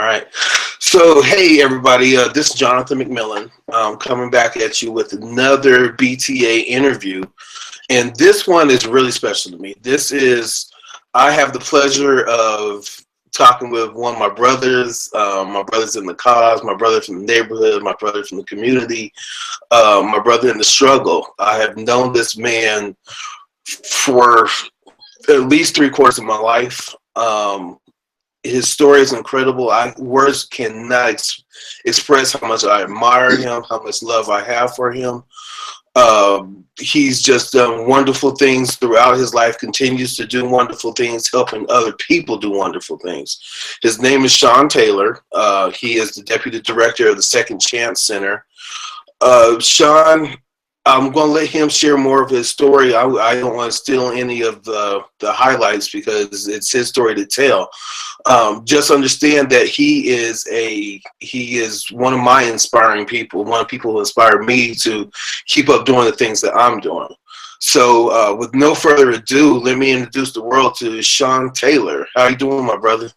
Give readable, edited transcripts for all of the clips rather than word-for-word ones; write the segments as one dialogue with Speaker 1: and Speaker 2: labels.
Speaker 1: right. So, hey, everybody. This is Jonathan McMillan coming back at you with another BTA interview. And this one is really special to me. I have the pleasure of talking with one of my brothers in the cause, my brother from the neighborhood, my brother from the community, my brother in the struggle. I have known this man for at least three-quarters of my life. His story is incredible. Words cannot express how much I admire him, how much love I have for him. He's just done wonderful things throughout his life, continues to do wonderful things, helping other people do wonderful things. His name is Sean Taylor. He is the deputy director of the Second Chance Center. Sean, I'm going to let him share more of his story. I don't want to steal any of the highlights because it's his story to tell. Just understand that he is one of my inspiring people, one of the people who inspired me to keep up doing the things that I'm doing. So with no further ado, let me introduce the world to Sean Taylor. How you doing, my brother?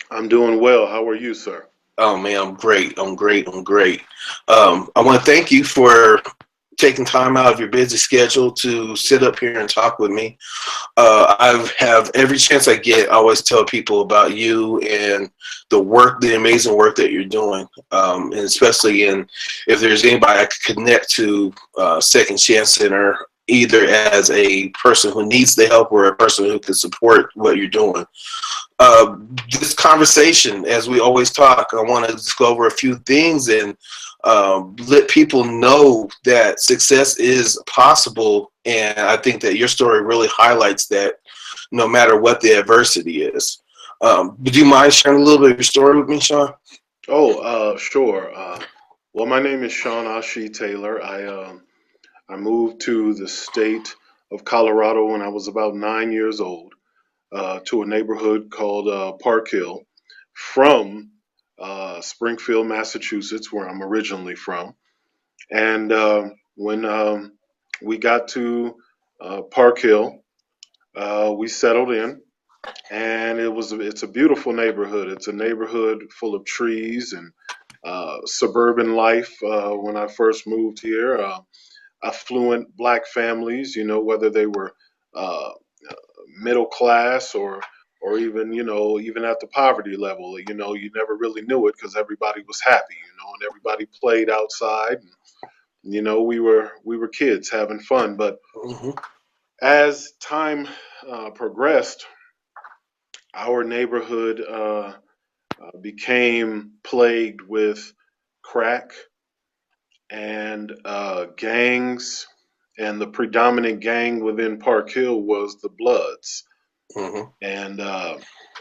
Speaker 2: I'm doing well. How are you, sir?
Speaker 1: Oh man, I'm great. I'm great. I'm great. I want to thank you for taking time out of your busy schedule to sit up here and talk with me. I have every chance I get, I always tell people about you and the amazing work that you're doing, and especially if there's anybody I could connect to Second Chance Center, either as a person who needs the help or a person who can support what you're doing. Uh, this conversation, as we always talk, I want to just go over a few things and let people know that success is possible. And I think that your story really highlights that no matter what the adversity is. Would you mind sharing a little bit of your story with me, Sean?
Speaker 2: Sure. Well, my name is Sean Ahshee Taylor. I moved to the state of Colorado when I was about 9 years old, to a neighborhood called Park Hill, from Springfield, Massachusetts, where I'm originally from. And when we got to Park Hill, we settled in, and it's a beautiful neighborhood. It's a neighborhood full of trees and suburban life. When I first moved here, affluent black families, whether they were uh, middle class or even even at the poverty level, you never really knew it because everybody was happy, and everybody played outside. And, we were kids having fun, but
Speaker 1: Mm-hmm.
Speaker 2: as time progressed, our neighborhood became plagued with crack and gangs, and the predominant gang within Park Hill was the Bloods.
Speaker 1: Mm-hmm.
Speaker 2: And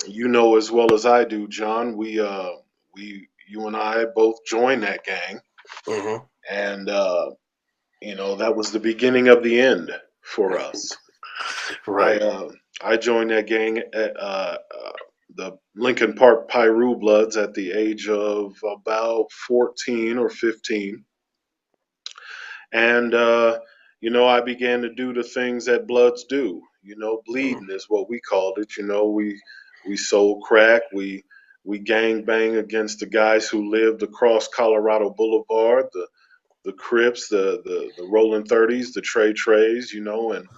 Speaker 2: you know as well as I do, John, you and I both joined that gang,
Speaker 1: Mm-hmm.
Speaker 2: and that was the beginning of the end for us. I
Speaker 1: Right.
Speaker 2: uh, I joined that gang at the Lincoln Park Pyru Bloods at the age of about 14 or 15, and I began to do the things that Bloods do.
Speaker 1: Mm-hmm.
Speaker 2: Bleeding is what we called it. We sold crack. We gang bang against the guys who lived across Colorado Boulevard, the Crips, the Rolling 30s, the Trey Trays, and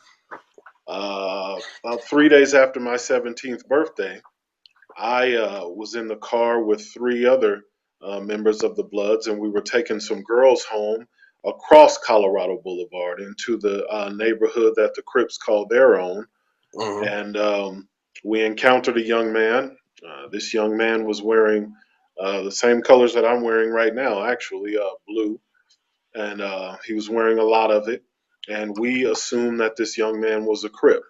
Speaker 2: about 3 days after my 17th birthday, I was in the car with three other members of the Bloods, and we were taking some girls home across Colorado Boulevard into the neighborhood that the Crips called their own.
Speaker 1: Mm-hmm.
Speaker 2: And we encountered a young man. This young man was wearing the same colors that I'm wearing right now, actually, blue. And he was wearing a lot of it. And we assumed that this young man was a Crip.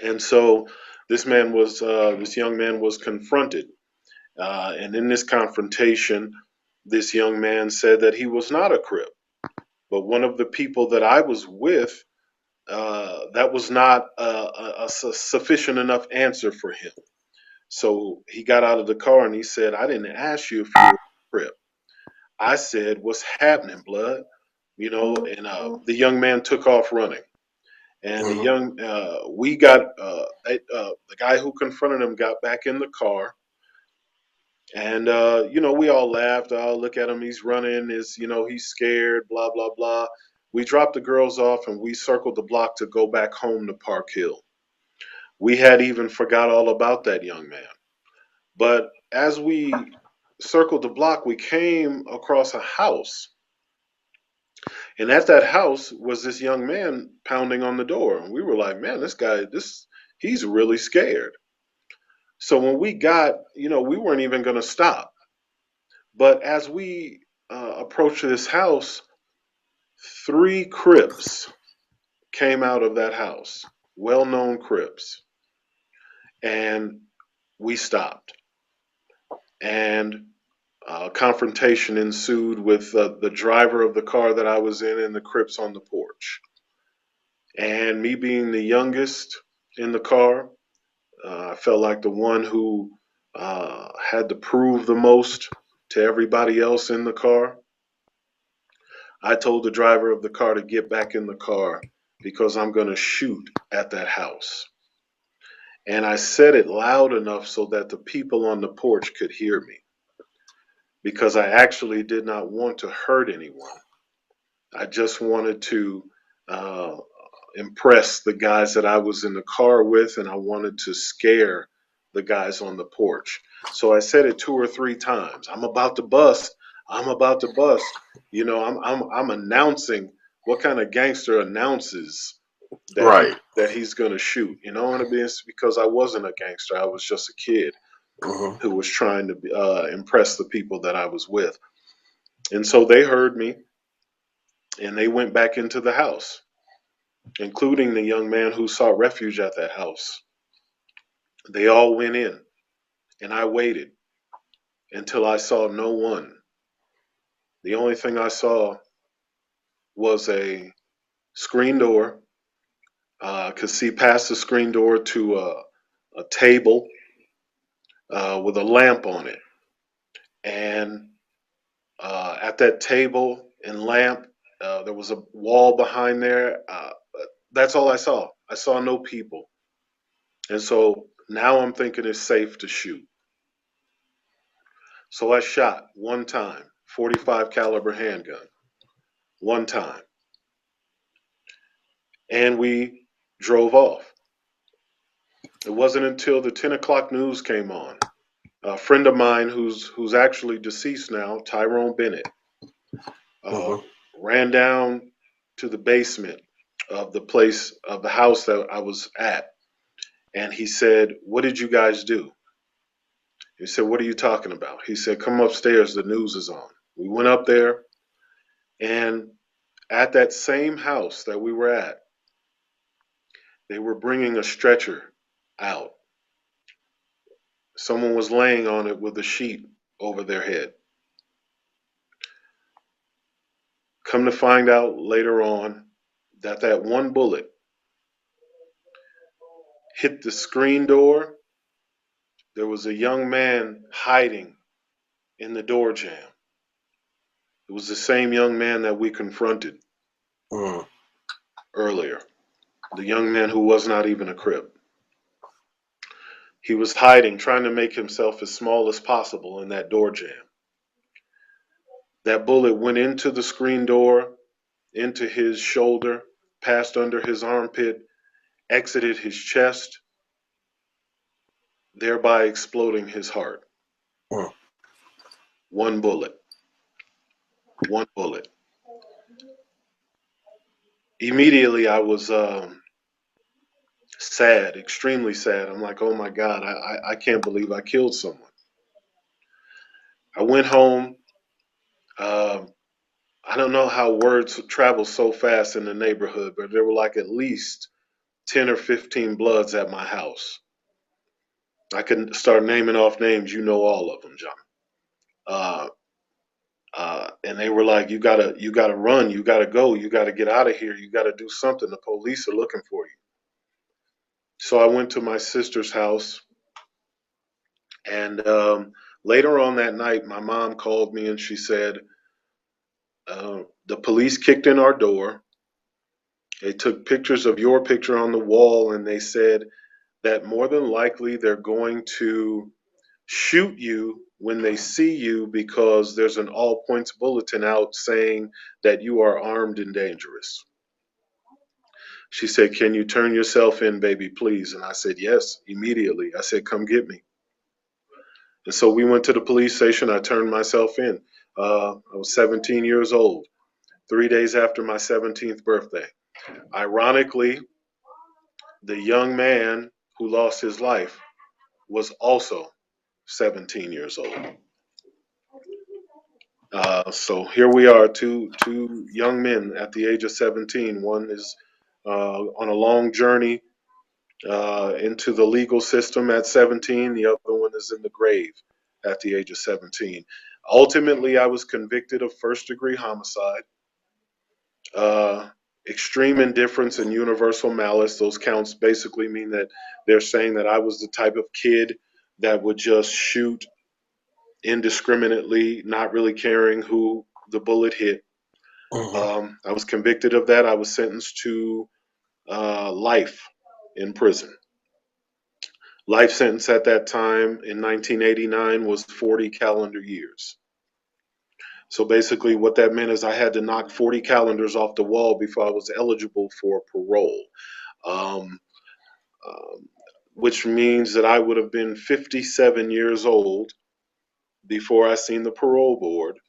Speaker 2: And so this young man was confronted. And in this confrontation, this young man said that he was not a Crip. But one of the people that I was with, that was not a sufficient enough answer for him. So he got out of the car and he said, "I didn't ask you if you were a Crip. I said, what's happening, blood?" And the young man took off running. And
Speaker 1: Mm-hmm.
Speaker 2: the guy who confronted him got back in the car, And we all laughed. Oh, look at him, he's running. He's scared. Blah blah blah. We dropped the girls off and we circled the block to go back home to Park Hill. We had even forgot all about that young man. But as we circled the block, we came across a house. And at that house was this young man pounding on the door. And we were like, man, he's really scared. So when we got, we weren't even going to stop. But as we approached this house, three Crips came out of that house, well known Crips. And we stopped. And confrontation ensued with the driver of the car that I was in and the Crips on the porch. And me being the youngest in the car, I felt like the one who had to prove the most to everybody else in the car. I told the driver of the car to get back in the car because I'm going to shoot at that house. And I said it loud enough so that the people on the porch could hear me because I actually did not want to hurt anyone. I just wanted to uh, impress the guys that I was in the car with, and I wanted to scare the guys on the porch. So I said it 2 or 3 times. I'm about to bust. I'm about to bust. I'm announcing what kind of gangster announces
Speaker 1: Right.
Speaker 2: that he's going to shoot. You know what I mean? It's because I wasn't a gangster. I was just a kid
Speaker 1: Mm-hmm.
Speaker 2: who was trying to impress the people that I was with. And so they heard me and they went back into the house, including the young man who sought refuge at that house. They all went in, and I waited until I saw no one. The only thing I saw was a screen door. I could see past the screen door to a table with a lamp on it. And at that table and lamp, there was a wall behind there. That's all I saw. I saw no people. And so now I'm thinking it's safe to shoot. So I shot one time, 45 caliber handgun, one time, and we drove off. It wasn't until the 10 o'clock news came on. A friend of mine who's actually deceased now, Tyrone Bennett, uh,
Speaker 1: Mm-hmm.
Speaker 2: ran down to the basement of the house that I was at, and he said, "What did you guys do?" He said, "What are you talking about?" He said, "Come upstairs, the news is on." We went up there, and at that same house that we were at, they were bringing a stretcher out. Someone was laying on it with a sheet over their head. Come to find out later on that one bullet hit the screen door. There was a young man hiding in the door jamb. It was the same young man that we confronted
Speaker 1: Mm-hmm.
Speaker 2: earlier, the young man who was not even a Crip. He was hiding, trying to make himself as small as possible in that door jamb. That bullet went into the screen door, into his shoulder, passed under his armpit, exited his chest, thereby exploding his heart.
Speaker 1: Mm-hmm.
Speaker 2: One bullet. One bullet. Immediately, I was sad, extremely sad. I'm like, oh my God, I can't believe I killed someone. I went home. Uh, I don't know how words travel so fast in the neighborhood, but there were like at least 10 or 15 Bloods at my house. I can start naming off names. You know all of them, John. Uh, and they were like, you gotta run, you gotta go, you gotta get out of here, you gotta do something. The police are looking for you. So I went to my sister's house, and later on that night, my mom called me and she said, the police kicked in our door. They took pictures of your picture on the wall, and they said that more than likely they're going to shoot you when they see you because there's an all points bulletin out saying that you are armed and dangerous. She said, "Can you turn yourself in, baby, please?" And I said, "Yes," immediately. I said, "Come get me." And so we went to the police station. I turned myself in. I was 17 years old, 3 days after my 17th birthday. Ironically, the young man who lost his life was also 17 years old. So here we are, two young men at the age of 17. One is on a long journey into the legal system at 17. The other one is in the grave at the age of 17. Ultimately, I was convicted of first degree homicide, uh, extreme indifference, and universal malice. Those counts basically mean that they're saying that I was the type of kid that would just shoot indiscriminately, not really caring who the bullet hit.
Speaker 1: Mm-hmm.
Speaker 2: I was convicted of that. I was sentenced to life in prison. Life sentence at that time in 1989 was 40 calendar years. So basically, what that meant is I had to knock 40 calendars off the wall before I was eligible for parole, um, um, which means that I would have been 57 years old before I seen the parole board,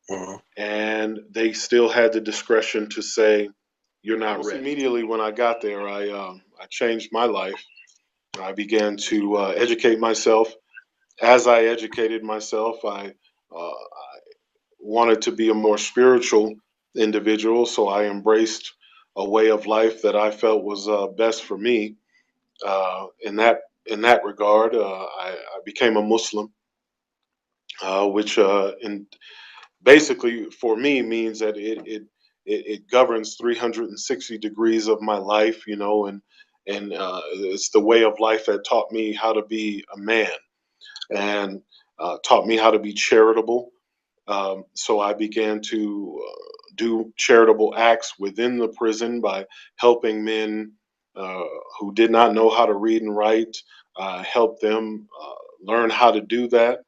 Speaker 1: Mm-hmm.
Speaker 2: and they still had the discretion to say, "You're not ready." Immediately when I got there, I changed my life. I began to educate myself. As I educated myself, I wanted to be a more spiritual individual, so I embraced a way of life that I felt was best for me. In that regard, I became a Muslim, which in basically for me means that it governs 360 degrees of my life, and it's the way of life that taught me how to be a man and taught me how to be charitable. So I began to do charitable acts within the prison by helping men uh, who did not know how to read and write, help them learn how to do that.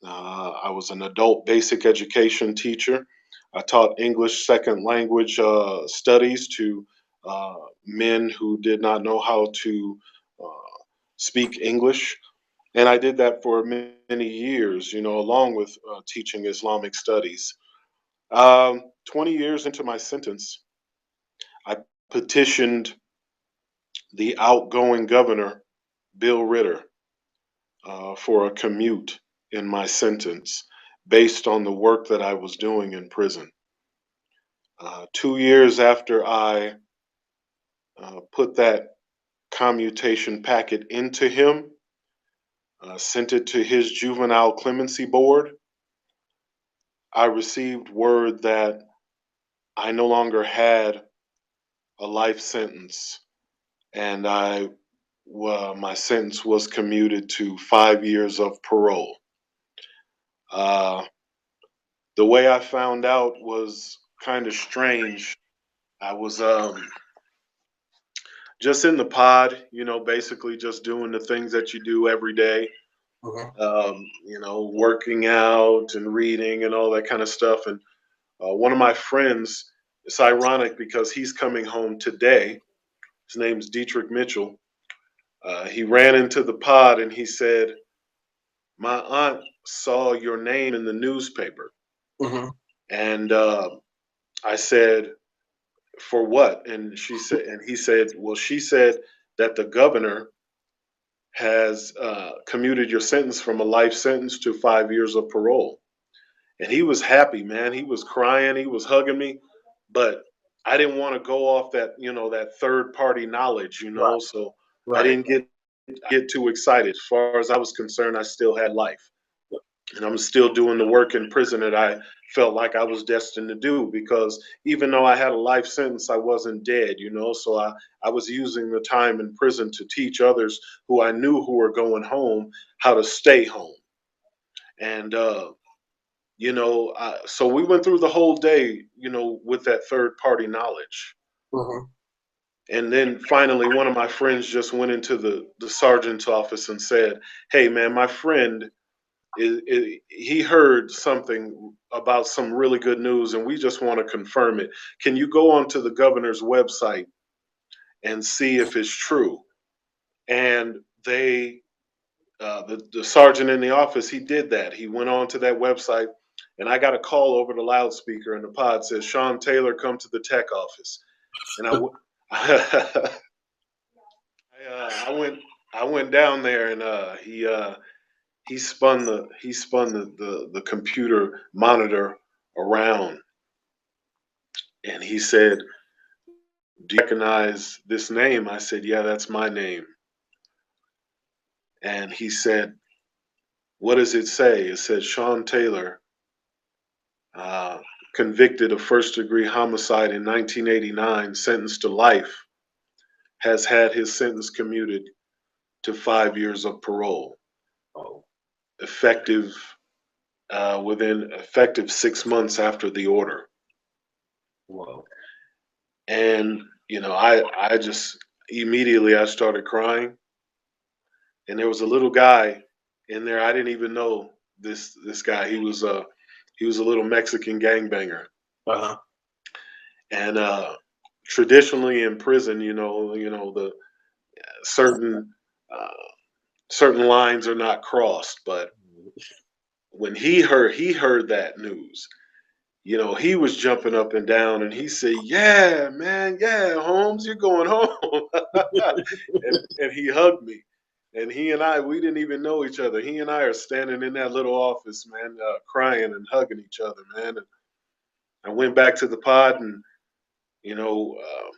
Speaker 2: I was an adult basic education teacher. I taught English second language studies to uh, men who did not know how to uh, speak English. And I did that for many years, along with teaching Islamic studies. 20 years into my sentence, I petitioned the outgoing governor, Bill Ritter, for a commute in my sentence based on the work that I was doing in prison. 2 years after I put that commutation packet into him, sent it to his juvenile clemency board, I received word that I no longer had a life sentence, and my sentence was commuted to 5 years of parole. Uh, the way I found out was kind of strange. I was just in the pod, basically just doing the things that you do every day,
Speaker 1: Mm-hmm.
Speaker 2: working out and reading and all that kind of stuff. And one of my friends, it's ironic because he's coming home today. His name's Dietrich Mitchell. He ran into the pod and he said, "My aunt saw your name in the newspaper."
Speaker 1: Mm-hmm.
Speaker 2: And I said, "For what?" And he said, "Well, she said that the governor has commuted your sentence from a life sentence to 5 years of parole." And he was happy, man. He was crying, he was hugging me, but I didn't want to go off that, that third party knowledge,
Speaker 1: Right.
Speaker 2: so I
Speaker 1: Right.
Speaker 2: didn't get too excited. As far as I was concerned, I still had life. And I'm still doing the work in prison that I felt like I was destined to do, because even though I had a life sentence, I wasn't dead, so I was using the time in prison to teach others who I knew who were going home how to stay home. And so we went through the whole day, with that third party knowledge.
Speaker 1: Mm-hmm.
Speaker 2: And then finally, one of my friends just went into the sergeant's office and said, "Hey, man, my friend he heard something about some really good news, and we just want to confirm it. Can you go onto the governor's website and see if it's true? And the sergeant in the office, he did that. He went on to that website, and I got a call over the loudspeaker, and the pod says, "Sean Taylor, come to the tech office." And I, I went down there, and he spun the computer monitor around, and he said, "Do you recognize this name?" I said, "Yeah, that's my name." And he said, "What does it say?" It said, "Sean Taylor, uh, convicted of first degree homicide in 1989, sentenced to life, has had his sentence commuted to 5 years of parole,
Speaker 1: Oh,
Speaker 2: effective within effective 6 months after the order."
Speaker 1: wow.
Speaker 2: And I just immediately I started crying, and there was a little guy in there. I didn't even know this guy. He was a little Mexican gangbanger,
Speaker 1: Uh-huh.
Speaker 2: and traditionally in prison, the certain uh, certain lines are not crossed. But when he heard that news, he was jumping up and down, and he said, "Yeah, man, yeah, Holmes, you're going home." and he hugged me. And he and we didn't even know each other. He and I are standing in that little office, man, crying and hugging each other, man. And I went back to the pod, and you know, uh,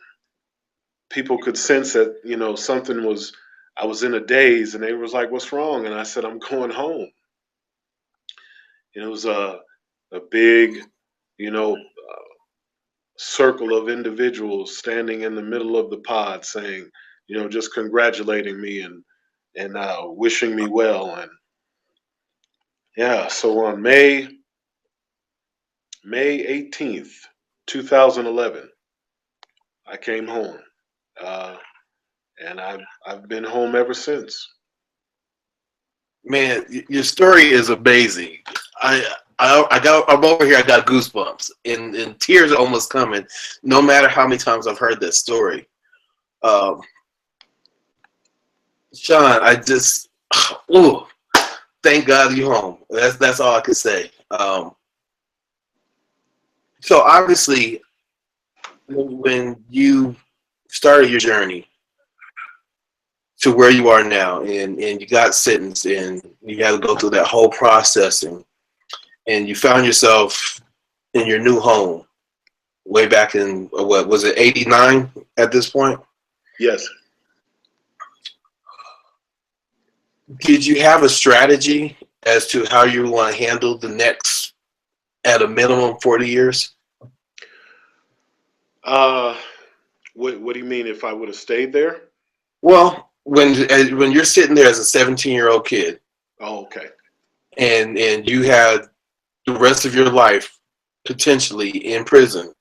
Speaker 2: people could sense that something was. I was in a daze, and they was like, "What's wrong?" And I said, "I'm going home." And it was a big, you know, circle of individuals standing in the middle of the pod, saying, just congratulating me and wishing me well. And yeah, so on May 18th, 2011, I came home, uh, and I've been home ever since.
Speaker 1: Man, your story is amazing. I I'm over here. I got goosebumps, and tears are almost coming. No matter how many times I've heard this story, um, Sean, I just, ooh, thank God you're home. That's all I can say. So obviously, when you started your journey to where you are now, and you got sentenced, and you had to go through that whole process, and you found yourself in your new home way back in, what was it, 89 at this point?
Speaker 2: Yes.
Speaker 1: Did you have a strategy as to how you want to handle the next, at a minimum, 40 years?
Speaker 2: Uh, what do you mean if I would have stayed there?
Speaker 1: Well, when you're sitting there as a 17-year-old kid,
Speaker 2: Oh, okay.
Speaker 1: and you had the rest of your life potentially in prison,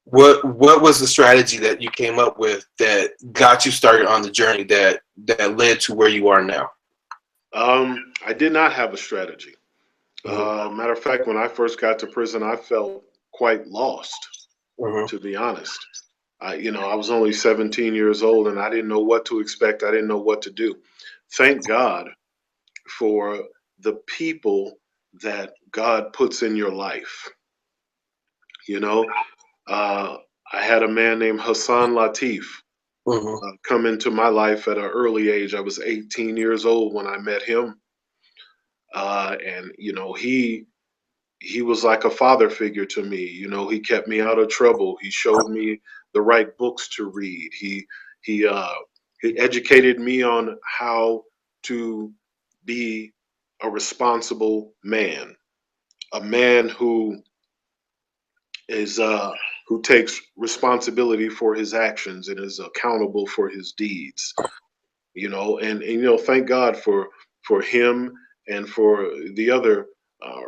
Speaker 1: what was the strategy that you came up with that got you started on the journey that led to where you are now?
Speaker 2: I did not have a strategy.
Speaker 1: Mm-hmm.
Speaker 2: Matter of fact, when I first got to prison, I felt quite lost,
Speaker 1: Mm-hmm.
Speaker 2: to be honest. I was only 17 years old, and I didn't know what to expect. I didn't know what to do. Thank God for the people that God puts in your life. You know, uh, I had a man named Hassan Latif
Speaker 1: Mm-hmm.
Speaker 2: come into my life at an early age. I was 18 years old when I met him, and he was like a father figure to me. He kept me out of trouble. He showed me the right books to read. He uh, he educated me on how to be a responsible man, a man is who takes responsibility for his actions and is accountable for his deeds. And thank God for him and for the other uh,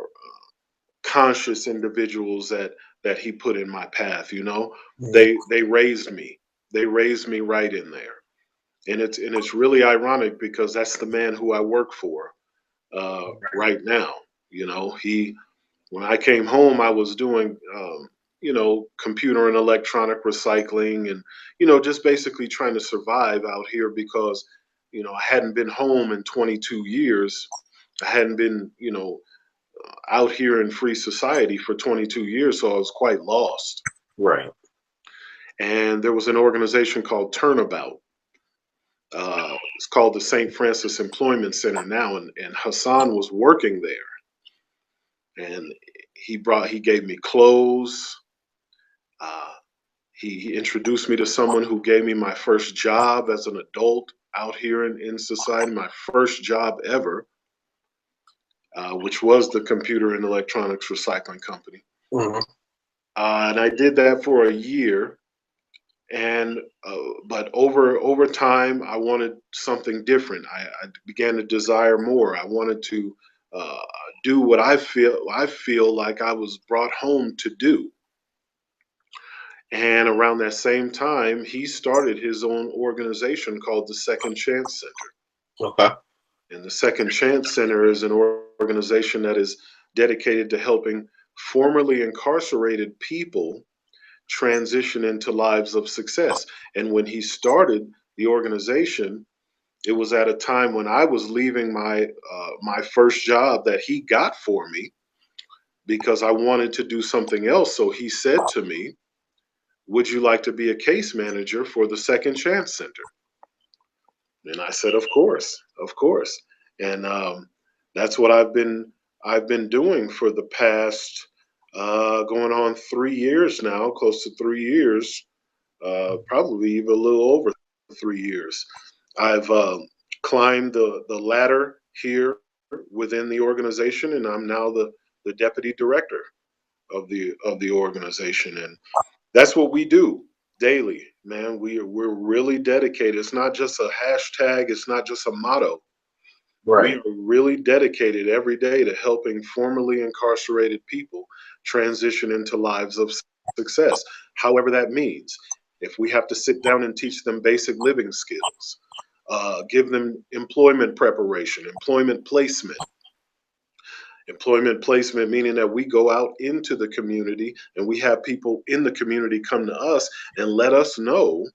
Speaker 2: conscious individuals that he put in my path. They raised me. They raised me right in there. And it's really ironic because that's the man who I work for. right now. When I came home, I was doing, computer and electronic recycling and, just basically trying to survive out here because, I hadn't been home in 22 years. I hadn't been, out here in free society for 22 years, so I was quite lost.
Speaker 1: Right.
Speaker 2: And there was an organization called Turnabout. It's called the St. Francis Employment Center now, and Hassan was working there, and he gave me clothes. Uh, he introduced me to someone who gave me my first job as an adult out here in society, my first job ever, which was the Computer and Electronics Recycling Company.
Speaker 1: Hmm.
Speaker 2: And I did that for a year. And but over time, I wanted something different. I began to desire more. I wanted to uh, do what I feel like I was brought home to do. And around that same time, he started his own organization called the Second Chance Center.
Speaker 1: Okay.
Speaker 2: And the Second Chance Center is an organization that is dedicated to helping formerly incarcerated people transition into lives of success. And when he started the organization, it was at a time when I was leaving my first job that he got for me because I wanted to do something else. So he said to me, "Would you like to be a case manager for the Second Chance Center?" And I said, "Of course, of course." And that's what I've been doing for the past going on 3 years now, close to 3 years, probably even a little over 3 years. I've climbed the ladder here within the organization, and I'm now the deputy director of the organization, and that's what we do daily, man. We're really dedicated. It's not just a hashtag. It's not just a motto. We
Speaker 1: Right.
Speaker 2: are really dedicated every day to helping formerly incarcerated people transition into lives of success, however that means. If we have to sit down and teach them basic living skills, give them employment preparation, employment placement, meaning that we go out into the community and we have people in the community come to us and let us know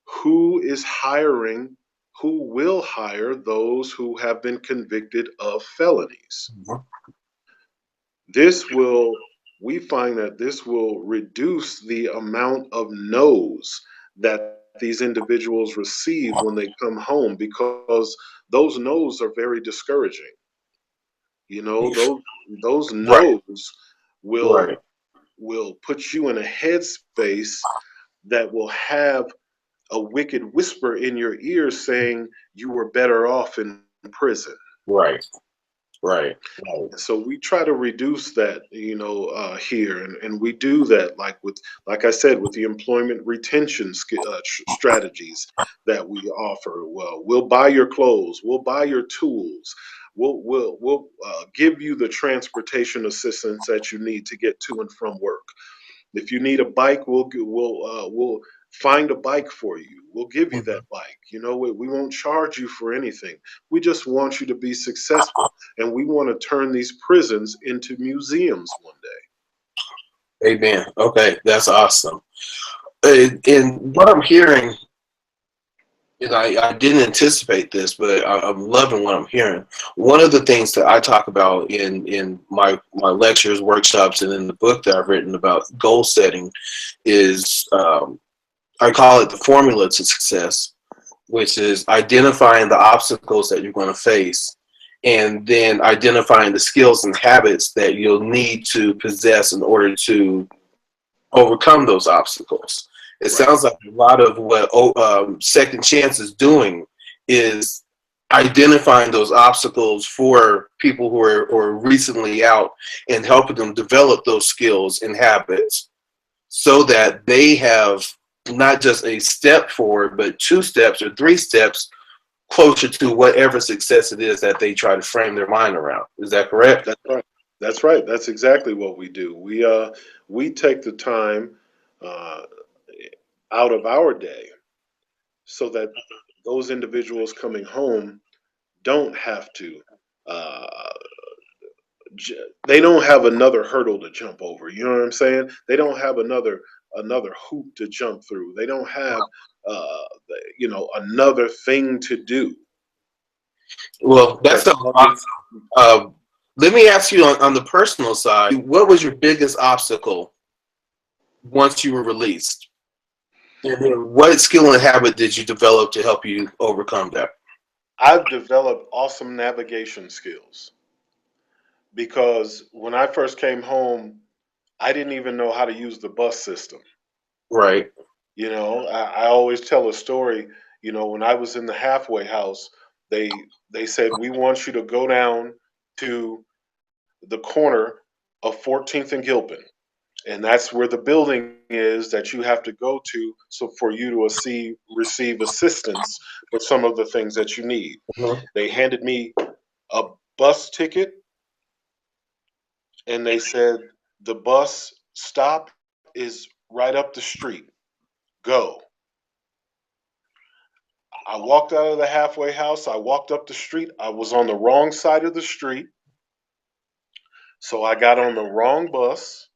Speaker 2: who is hiring, who will hire those who have been convicted of felonies.
Speaker 1: Mhm.
Speaker 2: This will, we find that this will reduce the amount of no's that these individuals receive when they come home because those no's are very discouraging. Those
Speaker 1: Right.
Speaker 2: no's will
Speaker 1: Right.
Speaker 2: will put you in a headspace that will have a wicked whisper in your ear saying you were better off in prison.
Speaker 1: Right. Right. Right.
Speaker 2: And so we try to reduce that, here, and we do that like I said, with the employment retention strategies that we offer. Well, we'll buy your clothes, we'll buy your tools, we'll give you the transportation assistance that you need to get to and from work. If you need a bike, we'll find a bike for you. We'll give you
Speaker 1: Mhm.
Speaker 2: that bike. We won't charge you for anything. We just want you to be successful, and we want to turn these prisons into museums one day.
Speaker 1: Amen. Okay, that's awesome. And what I'm hearing, and I didn't anticipate this, but I'm loving what I'm hearing. One of the things that I talk about in my lectures, workshops, and in the book that I've written about goal setting is I call it the formula to success, which is identifying the obstacles that you're going to face and then identifying the skills and habits that you'll need to possess in order to overcome those obstacles. It
Speaker 2: Right.
Speaker 1: sounds like a lot of what Second Chance is doing is identifying those obstacles for people who are recently out and helping them develop those skills and habits so that they have not just a step forward, but 2 steps or 3 steps closer to whatever success it is that they try to frame their mind around. Is that correct?
Speaker 2: That's right. That's right. That's exactly what we do. We take the time uh, out of our day so that those individuals coming home don't have to uh, they don't have another hurdle to jump over. You know what I'm saying? They don't have another hoop to jump through. They don't have uh, another thing to do.
Speaker 1: Well, that's
Speaker 2: That's
Speaker 1: the awesome. Let me ask you on the personal side, what was your biggest obstacle once you were released? And then what skill and habit did you develop to help you overcome that?
Speaker 2: I've developed awesome navigation skills because when I first came home, I didn't even know how to use the bus system.
Speaker 1: Right.
Speaker 2: I always tell a story. When I was in the halfway house, they said we want you to go down to the corner of 14th and Gilpin, and that's where the building is that you have to go to, so for you to receive assistance with some of the things that you need.
Speaker 1: Mhm.
Speaker 2: They handed me a bus ticket, and they said the bus stop is right up the street. Go. I walked out of the halfway house. I walked up the street. I was on the wrong side of the street. So I got on the wrong bus.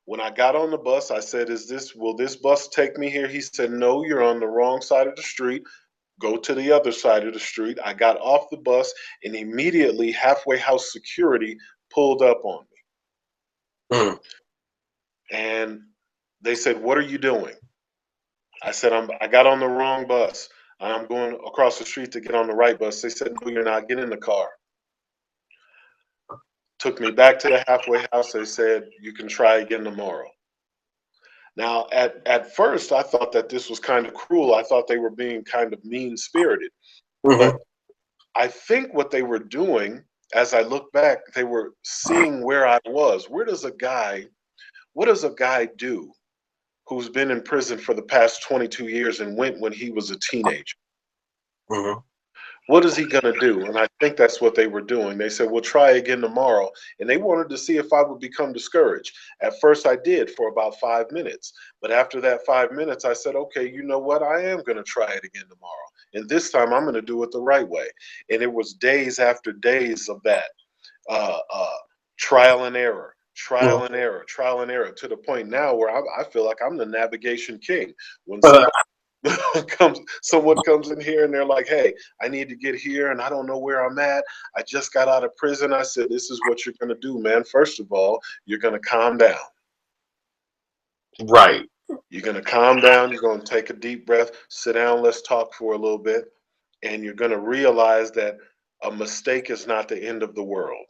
Speaker 2: When I got on the bus, I said, will this bus take me here? He said, no, you're on the wrong side of the street. Go to the other side of the street. I got off the bus, and immediately halfway house security pulled up on me.
Speaker 1: Mm.
Speaker 2: And they said, what are you doing? I said, I got on the wrong bus. I'm going across the street to get on the right bus. They said, no, you're not. Get in the car. Took me back to the halfway house. They said, you can try again tomorrow. Now, at first, I thought that this was kind of cruel. I thought they were being kind of mean spirited.
Speaker 1: Mm-hmm.
Speaker 2: But I think what they were doing, as I look back, they were seeing where I was. What does a guy do who's been in prison for the past 22 years and went when he was a teenager?
Speaker 1: Mm-hmm.
Speaker 2: What is he going to do? And I think that's what they were doing. They said, we'll try again tomorrow. And they wanted to see if I would become discouraged. At first, I did for about 5 minutes. But after that 5 minutes, I said, okay, you know what? I am going to try it again tomorrow. And this time, I'm going to do it the right way. And it was days after days of that uh, uh, trial and error. Trial and error, trial and error, to the point now where I feel like I'm the navigation king. When
Speaker 1: Uh,
Speaker 2: someone comes in here and they're like, hey, I need to get here and I don't know where I'm at. I just got out of prison. I said, this is what you're going to do, man. First of all, you're going to calm down.
Speaker 1: right.
Speaker 2: You're going to calm down. You're going to take a deep breath, sit down, let's talk for a little bit. And you're going to realize that a mistake is not the end of the world.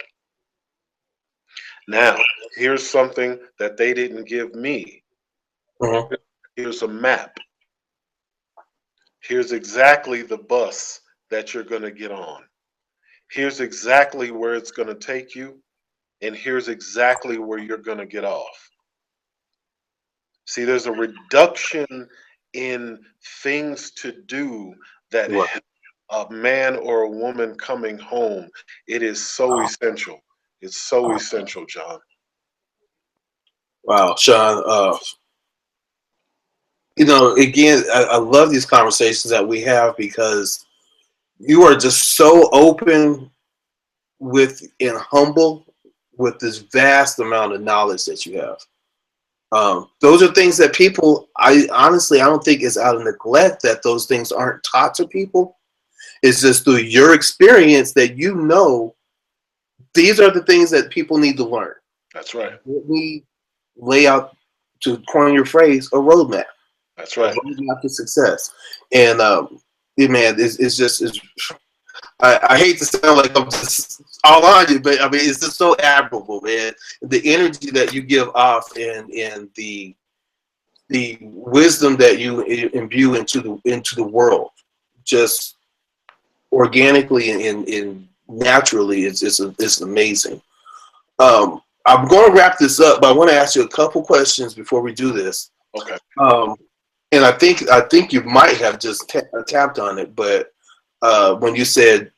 Speaker 2: Now, here's something that they didn't give me.
Speaker 1: Mm-hmm.
Speaker 2: Here's a map. Here's exactly the bus that you're going to get on. Here's exactly where it's going to take you, and here's exactly where you're going to get off. See, there's a reduction in things to do that
Speaker 1: Right.
Speaker 2: a man or a woman coming home. It is so essential. It's so essential, John.
Speaker 1: Wow, Sean. Again, I love these conversations that we have because you are just so open with and humble with this vast amount of knowledge that you have. Those are things that people, I don't think it's out of neglect that those things aren't taught to people. It's just through your experience that these are the things that people need to learn.
Speaker 2: That's right.
Speaker 1: We lay out, to coin your phrase, a roadmap.
Speaker 2: That's right.
Speaker 1: A roadmap to success. And man, I hate to sound like I'm just all on you, but I mean it's just so admirable, man. The energy that you give off and the wisdom that you imbue into the world, just organically and naturally, it's amazing. I'm going to wrap this up, but I want to ask you a couple questions before we do this.
Speaker 2: Okay.
Speaker 1: And I think you might have just tapped on it, but when you said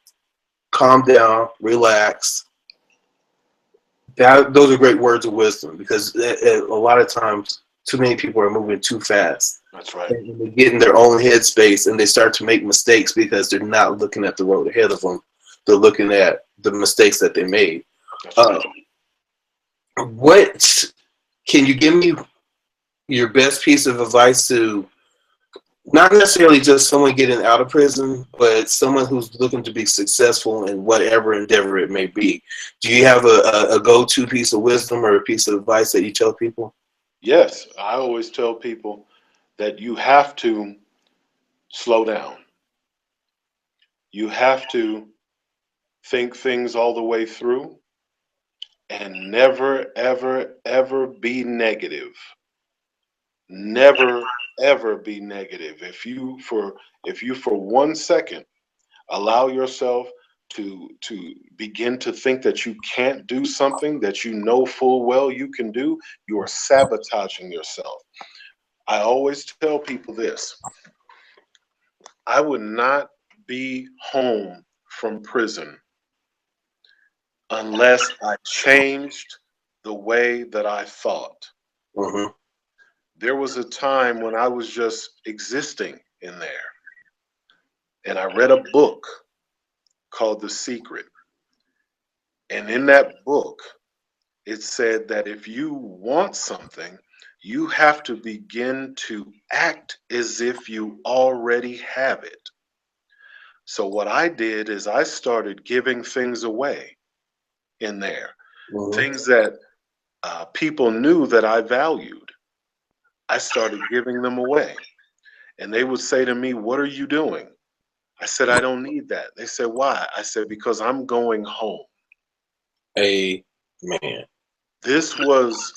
Speaker 1: calm down, relax, those are great words of wisdom because a lot of times too many people are moving too fast.
Speaker 2: That's right.
Speaker 1: And they get in their own headspace and they start to make mistakes because they're not looking at the road ahead of them. They're looking at the mistakes that they made.
Speaker 2: That's right.
Speaker 1: What can you give me your best piece of advice to not necessarily just someone getting out of prison, but someone who's looking to be successful in whatever endeavor it may be? Do you have a go-to piece of wisdom or a piece of advice that you tell people?
Speaker 2: Yes, I always tell people that you have to slow down. You have to think things all the way through and never, ever, ever be negative. Never, ever be negative. If you for 1 second allow yourself to begin to think that you can't do something that you know full well you can do, you are sabotaging yourself. I always tell people this: I would not be home from prison unless I changed the way that I thought.
Speaker 1: Mm-hmm.
Speaker 2: There was a time when I was just existing in there, and I read a book called The Secret. And in that book, it said that if you want something, you have to begin to act as if you already have it. So, what I did is I started giving things away in there,
Speaker 1: Mm-hmm.
Speaker 2: things that people knew that I valued. I started giving them away. And they would say to me, "What are you doing?" I said, "I don't need that." They said, "Why?" I said, "Because I'm going home."
Speaker 1: Amen.
Speaker 2: This was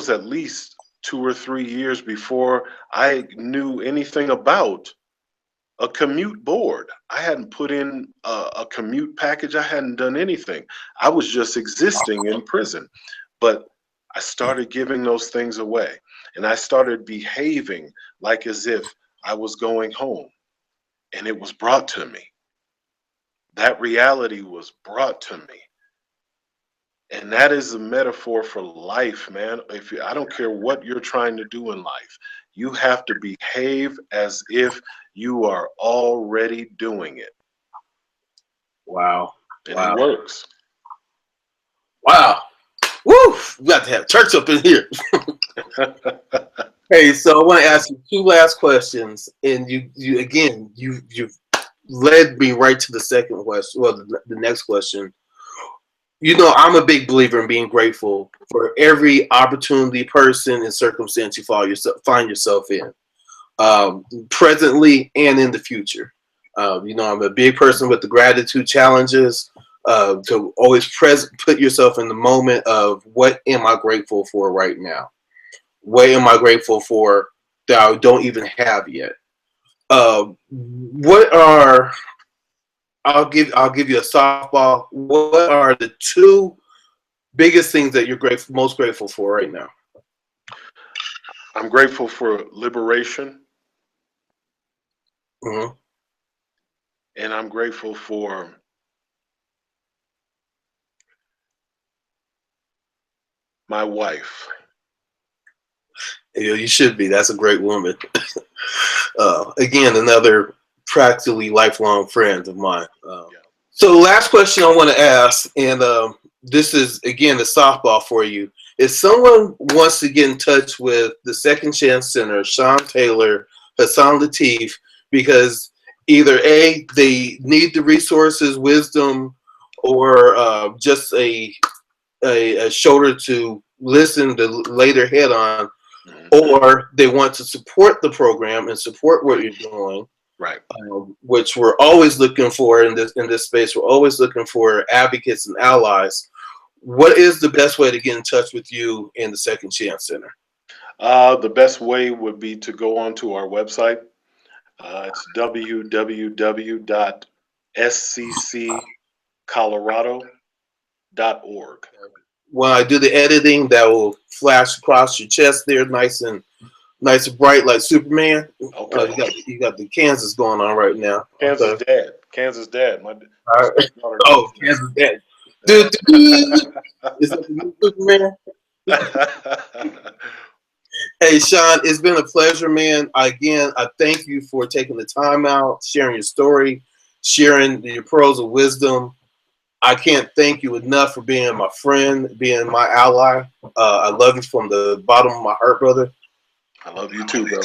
Speaker 2: at least 2 or 3 years before I knew anything about a commute board. I hadn't put in a commute package. I hadn't done anything. I was just existing in prison. But I started giving those things away, and I started behaving like as if I was going home, and it was brought to me. That reality was brought to me. And that is a metaphor for life, man. I don't care what you're trying to do in life, you have to behave as if you are already doing it,
Speaker 1: Wow.
Speaker 2: and it
Speaker 1: Wow.
Speaker 2: works.
Speaker 1: Wow. Woo! We got to have church up in here. Hey, so I want to ask you two last questions, and you've led me right to the second question. Well, the next question. You know, I'm a big believer in being grateful for every opportunity, person, and circumstance you find yourself in, presently and in the future. You know, I'm a big person with the gratitude challenges. To always put yourself in the moment of what am I grateful for right now? What am I grateful for that I don't even have yet? What are I'll give you a softball. What are the two biggest things that you're most grateful for right now?
Speaker 2: I'm grateful for liberation,
Speaker 1: Mm-hmm.
Speaker 2: and I'm grateful for my wife.
Speaker 1: You should be. That's a great woman. Again, another practically lifelong friend of mine.
Speaker 2: Yeah.
Speaker 1: So, the last question I want to ask, and this is again a softball for you. If someone wants to get in touch with the Second Chance Center, Sean Taylor, Hassan Latif, because either A, they need the resources, wisdom, or just a shoulder to listen to lay their head on,
Speaker 2: Mhm.
Speaker 1: or they want to support the program and support what you're doing,
Speaker 2: Right.
Speaker 1: which we're always looking for in this space. We're always looking for advocates and allies. What is the best way to get in touch with you in the Second Chance Center?
Speaker 2: The best way would be to go onto our website. It's www.scccolorado.org.
Speaker 1: When I do the editing, that will flash across your chest there, nice and bright like Superman.
Speaker 2: Okay.
Speaker 1: You got the Kansas going on right now.
Speaker 2: Kansas
Speaker 1: Okay.
Speaker 2: dad. Kansas dad. My
Speaker 1: All right.
Speaker 2: stepdaughter
Speaker 1: Oh,
Speaker 2: knows
Speaker 1: Kansas Dad. Dude, is that the new Superman?
Speaker 2: that.
Speaker 1: Hey, Sean, it's been a pleasure, man. Again, I thank you for taking the time out, sharing your story. sharing your pearls of wisdom. I can't thank you enough for being my friend, being my ally. I love you from the bottom of my heart, brother.
Speaker 2: I love you too, bro.